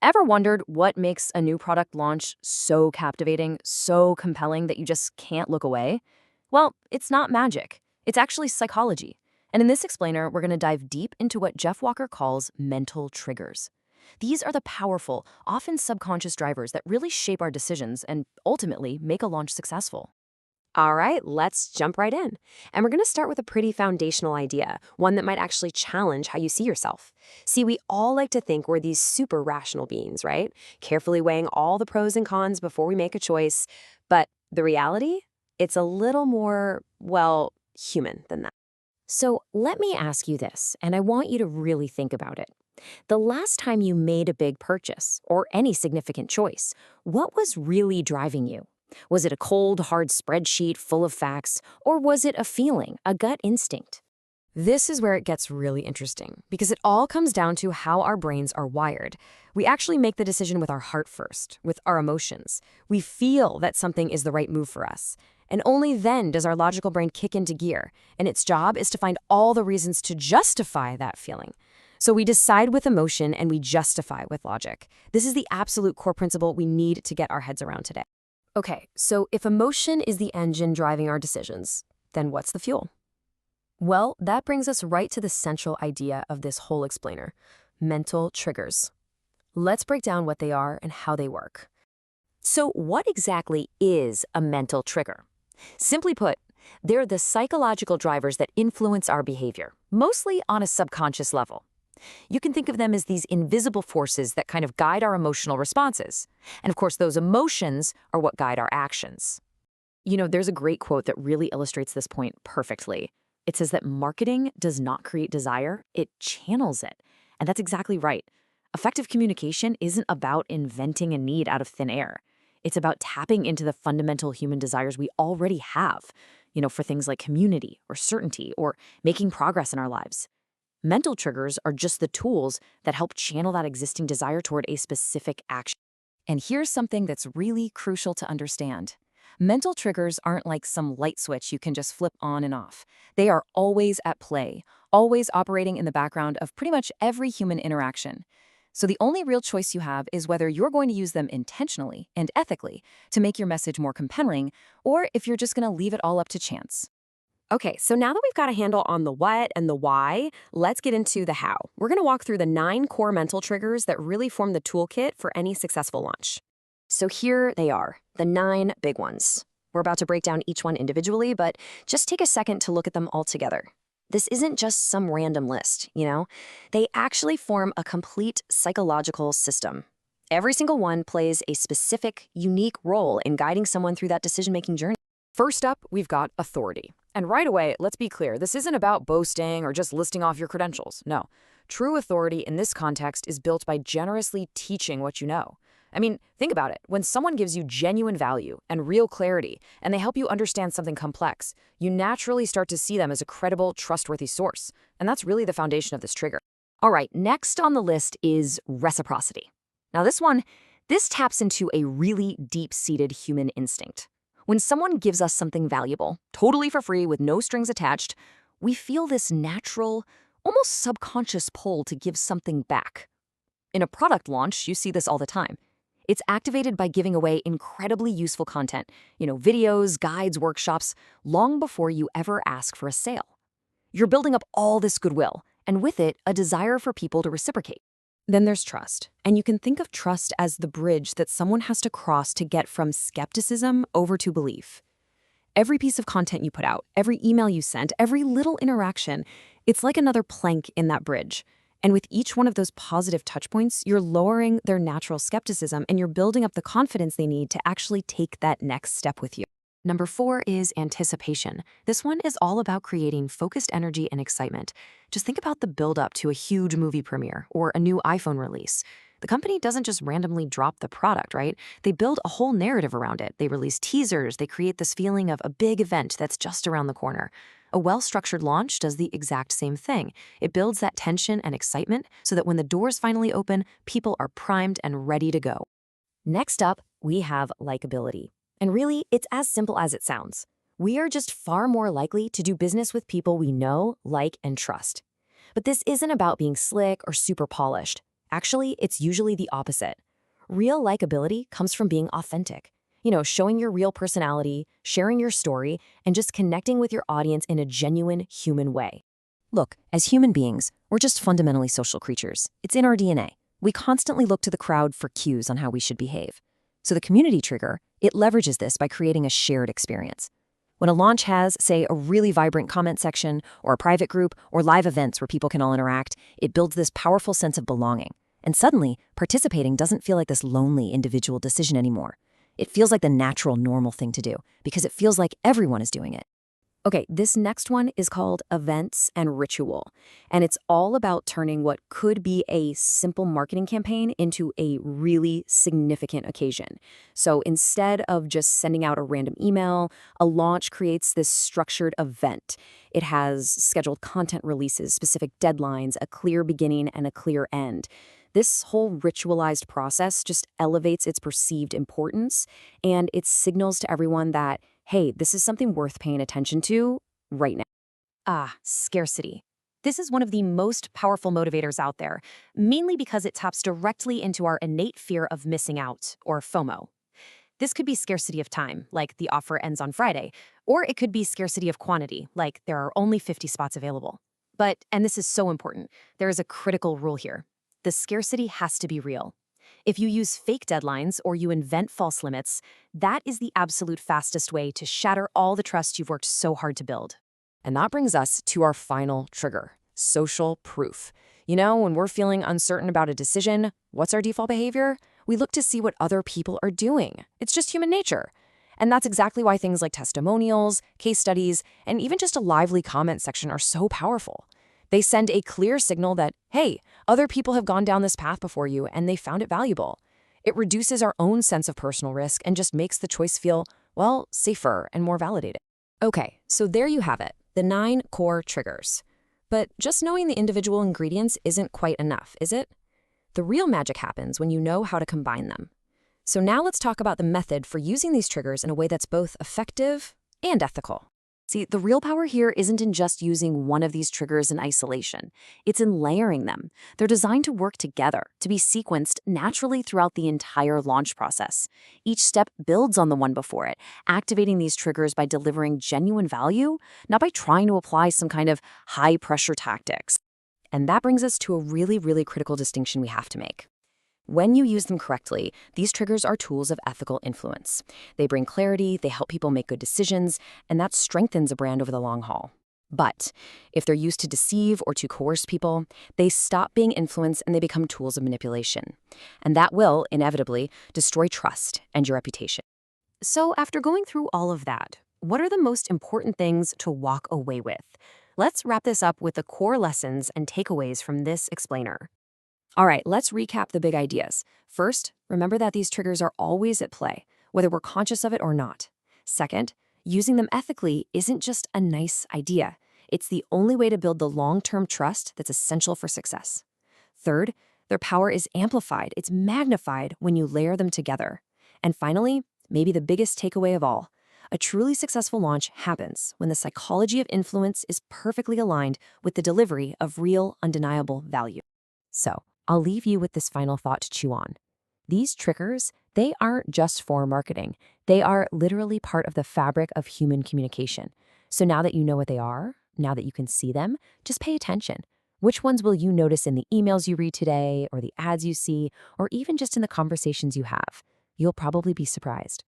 Ever wondered what makes a new product launch so captivating, so compelling that you just can't look away? Well, it's not magic. It's actually psychology. And in this explainer, we're going to dive deep into what Jeff Walker calls mental triggers. These are the powerful, often subconscious drivers that really shape our decisions and ultimately make a launch successful. All right, let's jump right in. And we're going to start with a pretty foundational idea, one that might actually challenge how you see yourself. See, we all like to think we're these super rational beings, right? Carefully weighing all the pros and cons before we make a choice. But the reality? It's a little more, well, human than that. So let me ask you this, and I want you to really think about it. The last time you made a big purchase, or any significant choice, what was really driving you? Was it a cold, hard spreadsheet full of facts, or was it a feeling, a gut instinct? This is where it gets really interesting, because it all comes down to how our brains are wired. We actually make the decision with our heart first, with our emotions. We feel that something is the right move for us. And only then does our logical brain kick into gear, and its job is to find all the reasons to justify that feeling. So we decide with emotion and we justify with logic. This is the absolute core principle we need to get our heads around today. Okay, so if emotion is the engine driving our decisions, then what's the fuel? Well, that brings us right to the central idea of this whole explainer: mental triggers. Let's break down what they are and how they work. So what exactly is a mental trigger? Simply put, they're the psychological drivers that influence our behavior, mostly on a subconscious level. You can think of them as these invisible forces that kind of guide our emotional responses. And of course, those emotions are what guide our actions. You know, there's a great quote that really illustrates this point perfectly. It says that marketing does not create desire, it channels it. And that's exactly right. Effective communication isn't about inventing a need out of thin air. It's about tapping into the fundamental human desires we already have, for things like community or certainty or making progress in our lives. Mental triggers are just the tools that help channel that existing desire toward a specific action. And here's something that's really crucial to understand. Mental triggers aren't like some light switch you can just flip on and off. They are always at play, always operating in the background of pretty much every human interaction. So the only real choice you have is whether you're going to use them intentionally and ethically to make your message more compelling, or if you're just going to leave it all up to chance. Okay, so now that we've got a handle on the what and the why, let's get into the how. We're going to walk through the 9 core mental triggers that really form the toolkit for any successful launch. So here they are, the 9 big ones. We're about to break down each one individually, but just take a second to look at them all together. This isn't just some random list, They actually form a complete psychological system. Every single one plays a specific, unique role in guiding someone through that decision-making journey. First up, we've got authority. And right away, let's be clear, this isn't about boasting or just listing off your credentials. No. True authority in this context is built by generously teaching what you know. I mean, think about it. When someone gives you genuine value and real clarity, and they help you understand something complex, you naturally start to see them as a credible, trustworthy source. And that's really the foundation of this trigger. All right, next on the list is reciprocity. Now this taps into a really deep-seated human instinct. When someone gives us something valuable, totally for free with no strings attached, we feel this natural, almost subconscious pull to give something back. In a product launch, you see this all the time. It's activated by giving away incredibly useful content, videos, guides, workshops, long before you ever ask for a sale. You're building up all this goodwill, and with it, a desire for people to reciprocate. Then there's trust, and you can think of trust as the bridge that someone has to cross to get from skepticism over to belief. Every piece of content you put out, every email you sent, every little interaction, it's like another plank in that bridge. And with each one of those positive touchpoints, you're lowering their natural skepticism and you're building up the confidence they need to actually take that next step with you. Number 4 is anticipation. This one is all about creating focused energy and excitement. Just think about the build-up to a huge movie premiere or a new iPhone release. The company doesn't just randomly drop the product, right? They build a whole narrative around it. They release teasers. They create this feeling of a big event that's just around the corner. A well-structured launch does the exact same thing. It builds that tension and excitement so that when the doors finally open, people are primed and ready to go. Next up, we have likability. And really, it's as simple as it sounds. We are just far more likely to do business with people we know, like, and trust. But this isn't about being slick or super polished. Actually, it's usually the opposite. Real likability comes from being authentic. Showing your real personality, sharing your story, and just connecting with your audience in a genuine human way. Look, as human beings, we're just fundamentally social creatures. It's in our DNA. We constantly look to the crowd for cues on how we should behave. So the community trigger, it leverages this by creating a shared experience. When a launch has, say, a really vibrant comment section, or a private group, or live events where people can all interact, it builds this powerful sense of belonging. And suddenly, participating doesn't feel like this lonely individual decision anymore. It feels like the natural, normal thing to do, because it feels like everyone is doing it. Okay, this next one is called Events and Ritual, and it's all about turning what could be a simple marketing campaign into a really significant occasion. So instead of just sending out a random email, a launch creates this structured event. It has scheduled content releases, specific deadlines, a clear beginning, and a clear end. This whole ritualized process just elevates its perceived importance, and it signals to everyone that, hey, this is something worth paying attention to right now. Scarcity. This is one of the most powerful motivators out there, mainly because it taps directly into our innate fear of missing out, or FOMO. This could be scarcity of time, like the offer ends on Friday, or it could be scarcity of quantity, like there are only 50 spots available. But, and this is so important, there is a critical rule here. The scarcity has to be real. If you use fake deadlines or you invent false limits, that is the absolute fastest way to shatter all the trust you've worked so hard to build. And that brings us to our final trigger, social proof. When we're feeling uncertain about a decision, what's our default behavior? We look to see what other people are doing. It's just human nature. And that's exactly why things like testimonials, case studies, and even just a lively comment section are so powerful. They send a clear signal that, hey, other people have gone down this path before you and they found it valuable. It reduces our own sense of personal risk and just makes the choice feel, well, safer and more validated. Okay, so there you have it, the 9 core triggers. But just knowing the individual ingredients isn't quite enough, is it? The real magic happens when you know how to combine them. So now let's talk about the method for using these triggers in a way that's both effective and ethical. See, the real power here isn't in just using one of these triggers in isolation. It's in layering them. They're designed to work together, to be sequenced naturally throughout the entire launch process. Each step builds on the one before it, activating these triggers by delivering genuine value, not by trying to apply some kind of high-pressure tactics. And that brings us to a really, really critical distinction we have to make. When you use them correctly, these triggers are tools of ethical influence. They bring clarity, they help people make good decisions, and that strengthens a brand over the long haul. But if they're used to deceive or to coerce people, they stop being influence and they become tools of manipulation. And that will, inevitably, destroy trust and your reputation. So after going through all of that, what are the most important things to walk away with? Let's wrap this up with the core lessons and takeaways from this explainer. All right, let's recap the big ideas. First, remember that these triggers are always at play, whether we're conscious of it or not. Second, using them ethically isn't just a nice idea. It's the only way to build the long-term trust that's essential for success. Third, their power is amplified, it's magnified when you layer them together. And finally, maybe the biggest takeaway of all, a truly successful launch happens when the psychology of influence is perfectly aligned with the delivery of real, undeniable value. So, I'll leave you with this final thought to chew on. These triggers, they aren't just for marketing. They are literally part of the fabric of human communication. So now that you know what they are, now that you can see them, just pay attention. Which ones will you notice in the emails you read today, or the ads you see, or even just in the conversations you have? You'll probably be surprised.